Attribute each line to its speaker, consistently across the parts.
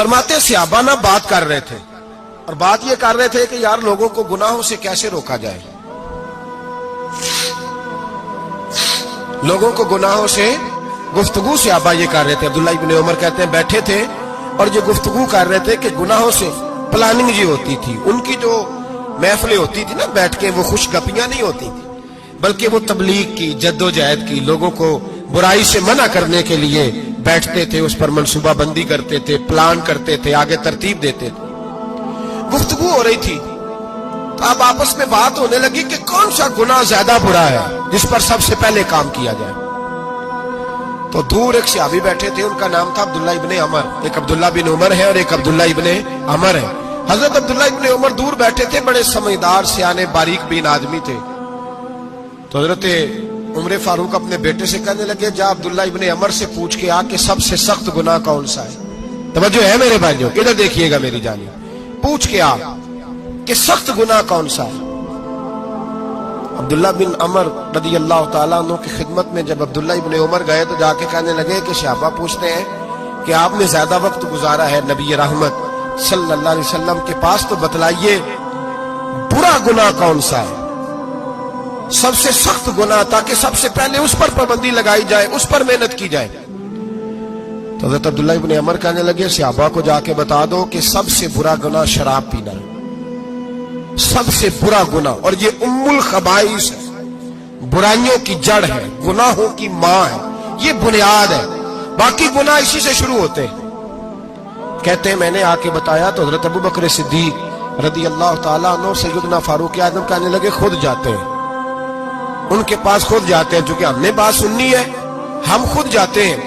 Speaker 1: फरमाते सहाबा ना बात कर रहे थे, और बात ये कर रहे थे कि यार लोगों को गुनाहों से कैसे रोका जाए, लोगों को गुनाहों से गुफ्तगू सहाबा ये कर रहे थे। अब्दुल्ला इब्ने उमर कहते हैं बैठे थे और ये गुफ्तगू कर रहे थे कि गुनाहों से प्लानिंग जी होती थी, उनकी जो महफिलें होती थी ना बैठ के, वो खुशगपियां नहीं होती थी, बल्कि वो तबलीग की, जद्दोजहद की, लोगों को बुराई से मना करने के लिए बैठते थे, उस पर मंसूबा बंदी करते थे, प्लान करते थे, आगे तरतीब देते थे। गुफ्तगू हो रही थी तो अब आपस में बात होने लगी कि कौन सा गुनाह ज्यादा बुरा है जिस पर सबसे पहले काम किया जाए। तो दूर एक सहाबी बैठे थे, उनका नाम था अब्दुल्ला इब्ने अमर। एक अब्दुल्ला बिन उमर है और एक अब्दुल्ला इब्ने अमर है। हजरत अब्दुल्ला इब्ने उमर दूर बैठे थे, बड़े समझदार सियाने बारीक बीन आदमी थे। तो हजरत उमर फारूक अपने बेटे से कहने लगे, जा अब्दुल्ला इब्ने अमर से पूछ के आ कि सबसे सख्त गुनाह कौन सा है। तवज्जो है मेरे भाइयों, इधर देखिएगा मेरी जानी, पूछ के आ कि सख्त गुनाह कौन सा है। अब्दुल्ला बिन अमर रदी अल्लाह ताला अन्हु की खिदमत में जब अब्दुल्ला इब्ने उमर गए तो जाके कहने लगे कि सहाबा पूछते हैं कि आपने ज्यादा वक्त गुजारा है नबी रहमत सल्लल्लाहु अलैहि वसल्लम के पास, तो बतलाइए बुरा गुनाह कौन सा है, सबसे सख्त गुनाह, ताकि सबसे पहले उस पर पाबंदी लगाई जाए, उस पर मेहनत की जाए। तो हज़रत अब्दुल्ला इब्ने अमर कहने लगे, सहाबा को जाके बता दो कि सबसे बुरा गुनाह शराब पीना है, सबसे बुरा गुनाह, और ये उम्मुल खबाइस है, बुराइयों की जड़ है, गुनाहों की मां है, ये बुनियाद है, बाकी गुनाह इसी से शुरू होते हैं। कहते हैं मैंने आके बताया तो हजरत अबू बकर सिद्दीक रदी अल्लाह ताला अन्हु सैयदना फारूक आजम कहने लगे खुद जाते हैं, उनके पास खुद जाते हैं, चूंकि हमने बात सुननी है हम खुद जाते हैं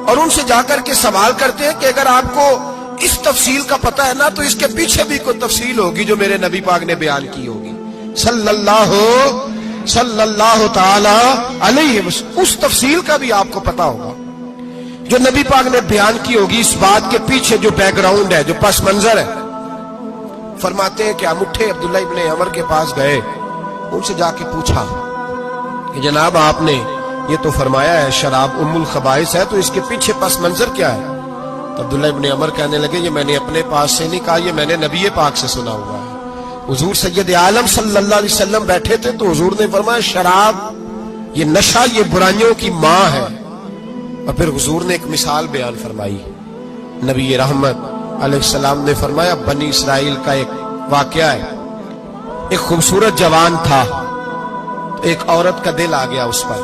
Speaker 1: और उनसे जाकर के सवाल करते हैं कि अगर आपको इस तफसील का पता है ना तो इसके पीछे भी कोई तफसील होगी जो मेरे नबी पाक ने बयान की होगी सल्लल्लाहु ताला अलैहि वसल्लम, उस तफसील का भी आपको पता होगा जो नबी पाक ने बयान की होगी, इस बात के पीछे जो बैकग्राउंड है, जो पस मंजर है। फरमाते हैं कि हम उठे, अब्दुल्ला इब्ने अमर के पास गए, उनसे जाके पूछा कि जनाब आपने ये तो फरमाया है शराब उम्मुल खबाइस है, तो इसके पीछे पस मंजर क्या है। तो अब्दुल्ला इब्ने अमर कहने लगे, ये मैंने अपने पास से नहीं कहा, ये मैंने नबी पाक से सुना हुआ है। हुजूर सैयद आलम सल्लल्लाहु अलैहि वसल्लम बैठे थे तो हुजूर ने फरमाया शराब ये नशा, ये बुराइयों की मां है। और फिर हुजूर ने एक मिसाल बयान फरमाई, नबी रहमत अलैहिस्सलाम ने फरमाया बनी इसराइल का एक वाकया है, एक खूबसूरत जवान था, तो एक औरत का दिल आ गया उस पर।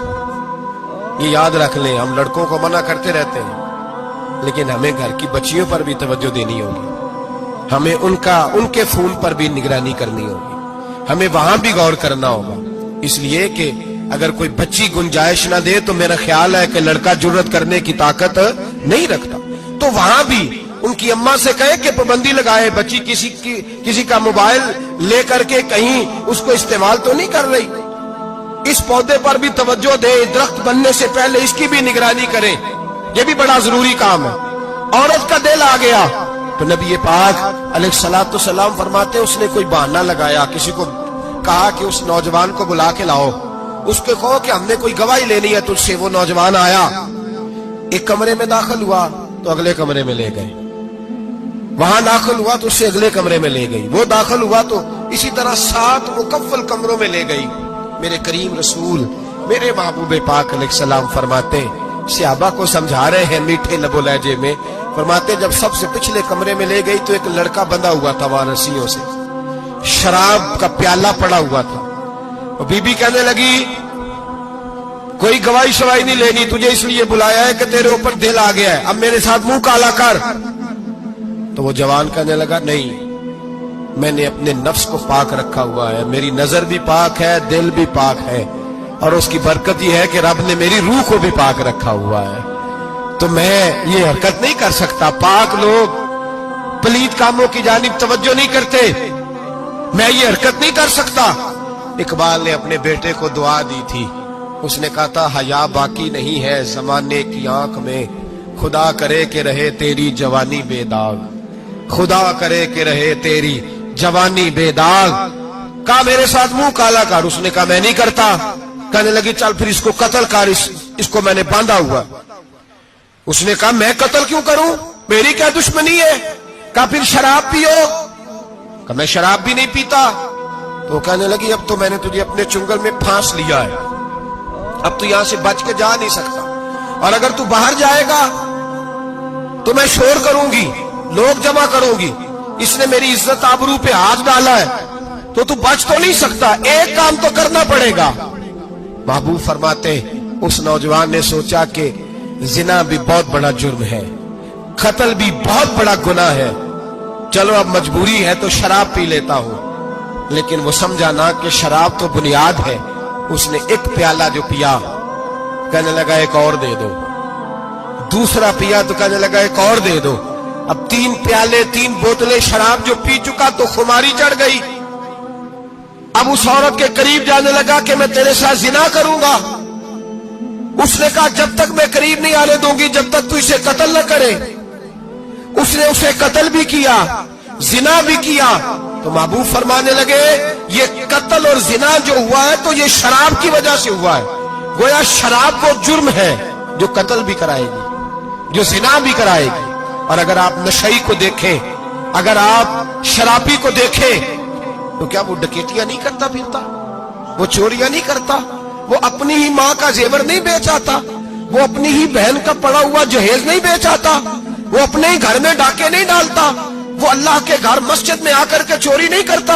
Speaker 1: ये याद रख लें, हम लड़कों को मना करते रहते हैं लेकिन हमें घर की बच्चियों पर भी तवज्जो देनी होगी, हमें उनके खून पर भी निगरानी करनी होगी, हमें वहां भी गौर करना होगा। इसलिए कि अगर कोई बच्ची गुंजाइश ना दे तो मेरा ख्याल है कि लड़का जुर्रत करने की ताकत नहीं रखता, तो वहां भी उनकी अम्मा से कहे कि पाबंदी लगाए, बच्ची किसी का मोबाइल लेकर के कहीं उसको इस्तेमाल तो नहीं कर रही, इस पौधे पर भी तवज्जो दे, दरख्त बनने से पहले इसकी भी निगरानी करें, यह भी बड़ा जरूरी काम है। औरत का दिल आ गया तो नबी पाक अलैहिस्सलातु सलाम फरमाते उसने कोई बहाना लगाया, किसी को कहा कि उस नौजवान को बुला के लाओ, उसके कहो कि हमने कोई गवाही लेनी है तुझसे। वो नौजवान आया, एक कमरे में दाखिल हुआ तो अगले कमरे में ले गए, वहां दाखिल हुआ तो उससे अगले कमरे में ले गई, वो दाखिल हुआ तो इसी तरह 7 मुकम्मल कमरों में ले गई। मेरे करीम रसूल मेरे महबूब पाक अलैहिस्सलाम फरमाते, सहाबा को समझा रहे हैं मीठे लबो लहजे में, फरमाते जब सबसे पिछले कमरे में ले गई तो एक लड़का बंधा हुआ था वहां रस्सियों से, शराब का प्याला पड़ा हुआ था। और बीबी कहने लगी कोई गवाही शवाही नहीं लेनी, तुझे इसलिए बुलाया है कि तेरे ऊपर दिल आ गया है, अब मेरे साथ मुंह काला कर। तो वो जवान कहने लगा नहीं, मैंने अपने नफ्स को पाक रखा हुआ है, मेरी नजर भी पाक है, दिल भी पाक है, और उसकी बरकत यह है कि रब ने मेरी रूह को भी पाक रखा हुआ है, तो मैं ये हरकत नहीं कर सकता। पाक लोग पलीत कामों की जानिब तवज्जो नहीं करते, मैं ये हरकत नहीं कर सकता। इकबाल ने अपने बेटे को दुआ दी थी, उसने कहा था हया बाकी नहीं है जमाने की आंख में, खुदा करे कि रहे तेरी जवानी बेदाग, खुदा करे कि रहे तेरी जवानी बेदाग। कहा मेरे साथ मुंह काला कर, उसने कहा मैं नहीं करता। कहने लगी चल फिर इसको कत्ल कर, इसको मैंने बांधा हुआ। उसने कहा मैं कत्ल क्यों करूं, मेरी क्या दुश्मनी है? कहा फिर शराब पियो। कहा मैं शराब भी नहीं पीता। तो कहने लगी अब तो मैंने तुझे अपने चुंगल में फांस लिया है, अब तू यहां से बच के जा नहीं सकता, और अगर तू बाहर जाएगा तो मैं शोर करूंगी, लोग जमा करूंगी, इसने मेरी इज्जत आबरू पे हाथ डाला है, तो तू बच तो नहीं सकता, एक काम तो करना पड़ेगा। महबूब फरमाते उस नौजवान ने सोचा कि जिना भी बहुत बड़ा जुर्म है, कत्ल भी बहुत बड़ा गुनाह है, चलो अब मजबूरी है तो शराब पी लेता हूं। लेकिन वो समझा ना कि शराब तो बुनियाद है। उसने एक प्याला जो पिया, कहने लगा एक और दे दो। दूसरा पिया तो कहने लगा एक और दे दो। अब 3 प्याले 3 बोतलें शराब जो पी चुका तो खुमारी चढ़ गई। अब उस औरत के करीब जाने लगा कि मैं तेरे साथ जिना करूंगा। उसने कहा जब तक मैं करीब नहीं आने दूंगी जब तक तू इसे कत्ल न करे। उसने उसे कत्ल भी किया, जिना भी किया। तो महबूब फरमाने लगे ये कत्ल और जिना जो हुआ है तो ये शराब की वजह से हुआ है। गोया शराब वो जुर्म है जो कत्ल भी कराएगी, जो जिना भी कराएगी। और अगर आप नशई को देखें, अगर आप शराबी को देखें, तो क्या वो डकैतियां नहीं करता फिरता, वो चोरियां नहीं करता, वो अपनी ही माँ का जेवर नहीं बेच आता, वो अपनी ही बहन का पड़ा हुआ जहेज नहीं बेच आता, वो अपने ही घर में डाके नहीं डालता, वो अल्लाह के घर मस्जिद में आकर के चोरी नहीं करता,